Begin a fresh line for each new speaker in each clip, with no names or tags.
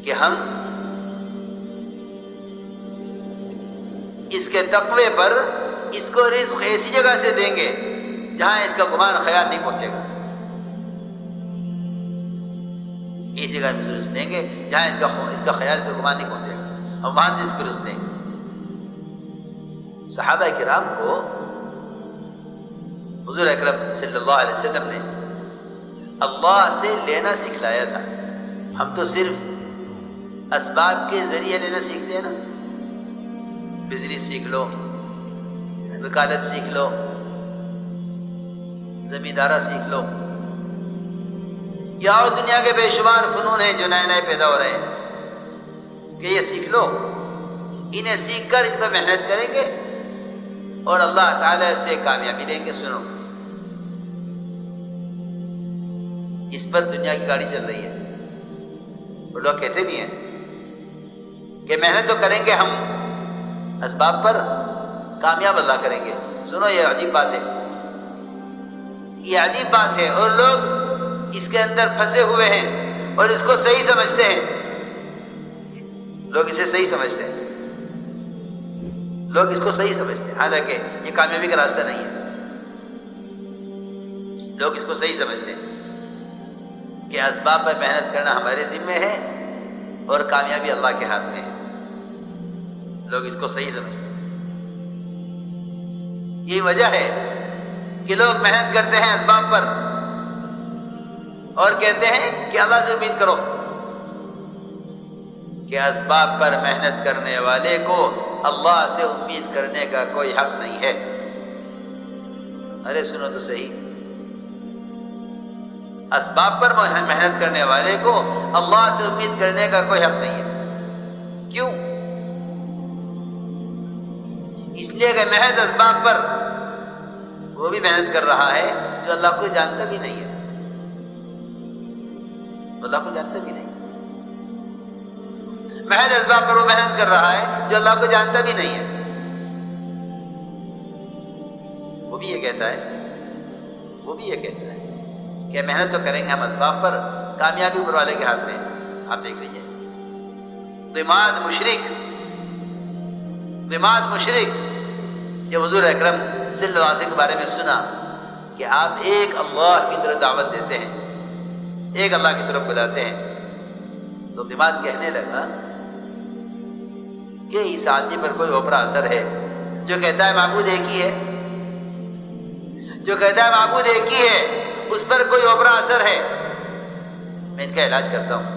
کہ ہم اس کے تقوی پر اس کو رزق ایسی جگہ سے دیں گے جہاں اس کا گمان خیال نہیں پہنچے گا، ایسی جگہ سے رزق دیں گے جہاں اس کا خیال سے گمان نہیں پہنچے گا، اور وہاں سے اس کو رزق دیں گے۔ صحابہ کرام کو حضور اکرم صلی اللہ علیہ وسلم نے اللہ سے لینا سکھلایا تھا۔ ہم تو صرف اسباب کے ذریعے لینا سیکھتے ہیں نا، بزنس سیکھ لو، وکالت سیکھ لو، زمیندارہ سیکھ لو، یا اور دنیا کے بے شمار فنون ہیں جو نئے نئے پیدا ہو رہے ہیں کہ یہ سیکھ لو، انہیں سیکھ کر ان پہ محنت کریں گے اور اللہ تعالی سے کامیابی لیں گے۔ سنو، اس پر دنیا کی گاڑی چل رہی ہے، اور لوگ کہتے بھی ہیں کہ محنت تو کریں گے ہم اسباب پر، کامیاب اللہ کریں گے۔ سنو، یہ عجیب بات ہے، یہ عجیب بات ہے، اور لوگ اس کے اندر پھنسے ہوئے ہیں اور اس کو صحیح سمجھتے ہیں۔ لوگ اسے صحیح سمجھتے ہیں، لوگ اس کو صحیح سمجھتے ہیں، حالانکہ یہ کامیابی کا راستہ نہیں ہے۔ لوگ اس کو صحیح سمجھتے ہیں کہ اسباب پر محنت کرنا ہمارے ذمے ہے اور کامیابی اللہ کے ہاتھ میں ہے۔ لوگ اس کو صحیح سمجھتے ہیں۔ یہی وجہ ہے کہ لوگ محنت کرتے ہیں اسباب پر اور کہتے ہیں کہ اللہ سے امید کرو، کہ اسباب پر محنت کرنے والے کو اللہ سے امید کرنے کا کوئی حق نہیں ہے۔ ارے سنو تو صحیح، اسباب پر محنت کرنے والے کو اللہ سے امید کرنے کا کوئی حق نہیں ہے۔ کیوں؟ اس لیے کہ محض اسباب پر وہ بھی محنت کر رہا ہے جو اللہ کو جانتا بھی نہیں ہے، اللہ کو جانتا بھی نہیں۔ محض اسباب پر وہ محنت کر رہا ہے جو اللہ کو جانتا بھی نہیں ہے، وہ بھی یہ کہتا ہے کہ محنت تو کریں گے ہم اسباب پر، کامیابی اوپر والے کے ہاتھ میں ہے۔ آپ دیکھ لیجیے، ضماد مشرک جب حضور اکرم صلی اللہ علیہ وسلم کے بارے میں سنا کہ آپ ایک اللہ کی طرف دعوت دیتے ہیں، ایک اللہ کی طرف بلاتے ہیں، تو ضماد کہنے لگا کہ اس آدمی پر کوئی اوپرا اثر ہے جو کہتا ہے معبود ایک ہی ہے، اس پر کوئی اوپرا اثر ہے، میں ان کا علاج کرتا ہوں۔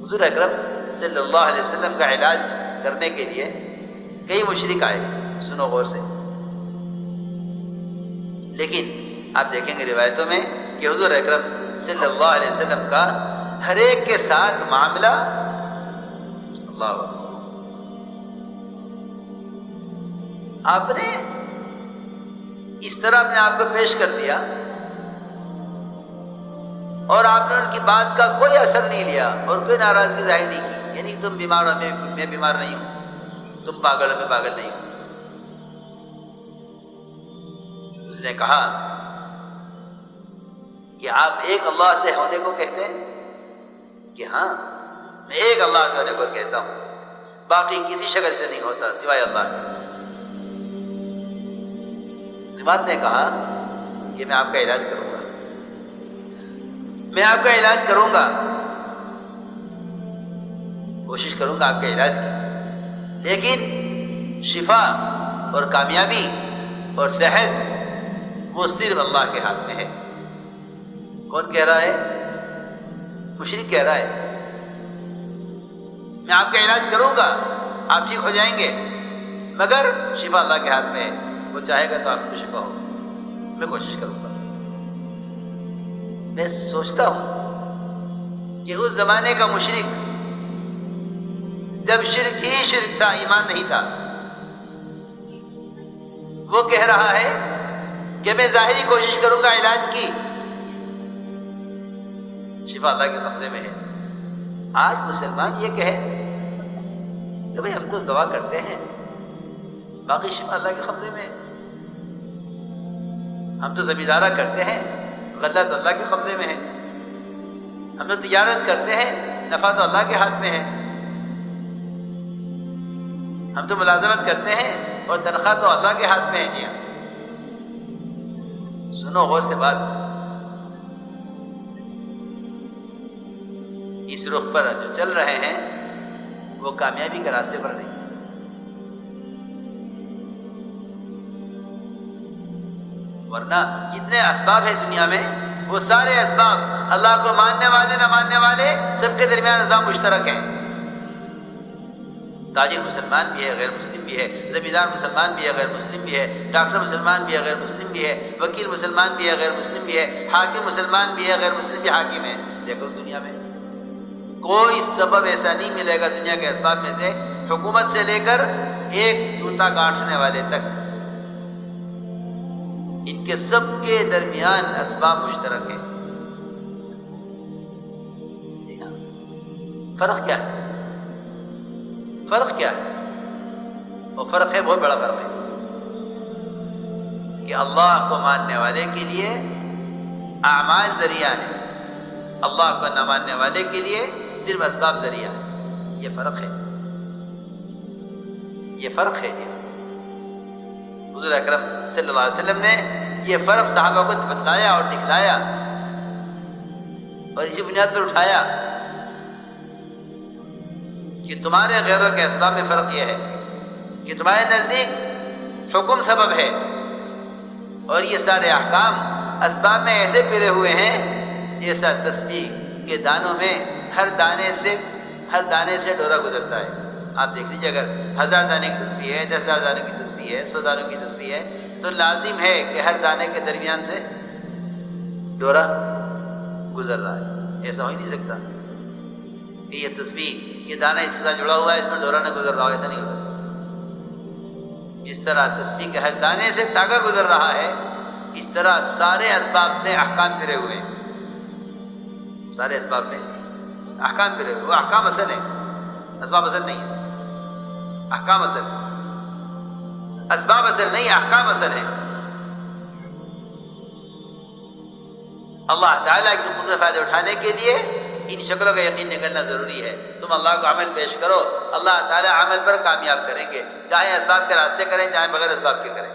حضور اکرم صلی اللہ علیہ وسلم کا علاج کرنے کے لیے کئی مشرک آئے، سنو غور سے، لیکن آپ دیکھیں گے روایتوں میں کہ حضور اکرم صلی اللہ علیہ وسلم کا ہر ایک کے ساتھ معاملہ اللہ آپ نے اس طرح اپنے آپ کو پیش کر دیا، اور آپ نے ان کی بات کا کوئی اثر نہیں لیا اور کوئی ناراضگی ظاہر نہیں کی، یعنی تم بیمار ہو میں بیمار نہیں ہوں، تم پاگل ہو میں پاگل نہیں ہوں۔ اس نے کہا کہ آپ ایک اللہ سے ہونے کو کہتے ہیں؟ کہ ہاں، میں ایک اللہ سے ہونے کو کہتا ہوں، باقی کسی شکل سے نہیں ہوتا سوائے اللہ کے۔ ضماد نے کہا کہ میں آپ کا علاج کروں گا، کوشش کروں گا آپ کے علاج کی، لیکن شفا اور کامیابی اور صحت وہ صرف اللہ کے ہاتھ میں ہے۔ کون کہہ رہا ہے؟ مشرک کہہ رہا ہے، میں آپ کا علاج کروں گا، آپ ٹھیک ہو جائیں گے، مگر شفا اللہ کے ہاتھ میں ہے، وہ چاہے گا تو آپ کو شفا ہوگا، میں کوشش کروں گا۔ میں سوچتا ہوں کہ اس زمانے کا مشرک جب شرک ہی شرک تھا، ایمان نہیں تھا، وہ کہہ رہا ہے کہ میں ظاہری کوشش کروں گا علاج کی، شفا اللہ کے قبضے میں ہے۔ آج مسلمان یہ کہے کہ بھئی ہم تو دعا کرتے ہیں، باقی شفا اللہ کے قبضے میں ہے، ہم تو زمیندارہ کرتے ہیں، غلہ تو اللہ کے قبضے میں ہے، ہم تو تجارت کرتے ہیں، نفع تو اللہ کے ہاتھ میں ہے. ہم تو ملازمت کرتے ہیں اور تنخواہ تو اللہ کے ہاتھ میں ہے. جی ہاں، سنو غور سے بات. اس رخ پر جو چل رہے ہیں وہ کامیابی کے راستے پر نہیں. ورنہ جتنے اسباب ہیں دنیا میں وہ سارے اسباب اللہ کو ماننے والے نہ ماننے والے سب کے درمیان اسباب مشترک ہیں. تاجر مسلمان بھی ہے، غیر مسلم بھی ہے. زمیندار مسلمان بھی ہے، غیر مسلم بھی ہے. ڈاکٹر مسلمان بھی ہے، غیر مسلم بھی ہے. وکیل مسلمان بھی ہے، غیر مسلم بھی ہے. حاکم مسلمان بھی ہے، غیر مسلم بھی حاکم ہے. دیکھو دنیا میں کوئی سبب ایسا نہیں ملے گا دنیا کے اسباب میں سے، حکومت سے لے کر ایک جوتا گانٹھنے والے تک، ان کے سب کے درمیان اسباب مشترک ہیں. جی ہاں، فرق کیا ہے؟ فرق کیا ہے؟ وہ فرق ہے، بہت بڑا فرق ہے کہ اللہ کو ماننے والے کے لیے اعمال ذریعہ ہے، اللہ کو نہ ماننے والے کے لیے صرف اسباب ذریعہ ہے. یہ فرق ہے، یہ فرق ہے. جی حضور اکرم صلی اللہ علیہ وسلم نے یہ فرق صحابہ کو بتلایا اور دکھلایا اور اسی بنیاد پر اٹھایا کہ تمہارے غیروں کے اسباب میں فرق یہ ہے کہ تمہارے نزدیک حکم سبب ہے اور یہ سارے احکام اسباب میں ایسے پھرے ہوئے ہیں جیسا تسبیح کے دانوں میں ہر دانے سے ڈورا گزرتا ہے. آپ دیکھ لیجیے، اگر 1000 دانے کی تسبیح ہے، 10,000 دانے کی تسبیح ہے، 100 دانوں کی تسبیح ہے تو لازم ہے کہ ہر دانے کے درمیان سے ڈورا گزر رہا ہے. ایسا ہو ہی نہیں سکتا کہ یہ تسبیح یہ دانہ اس سے جڑا ہوا ہے، اس میں ڈورا نہ گزر رہا ہو. ایسا نہیں ہو سکتا. جس طرح تسبیح کے ہر دانے سے تاگا گزر رہا ہے، اس طرح سارے اسباب میں احکام پھرے ہوئے ہیں. سارے اسباب میں احکام پھرے ہوئے. وہ احکام اصل ہیں، اسباب اصل نہیں ہے. احکام اصل، اسباب اصل نہیں، احکام اصل ہیں. اللہ تعالیٰ کی قدرت فائدہ اٹھانے کے لیے ان شکلوں کا یقین نکلنا ضروری ہے. تم اللہ کو عمل پیش کرو، اللہ تعالیٰ عمل پر کامیاب کریں گے، چاہے اسباب کے راستے کریں چاہے بغیر اسباب کے کریں.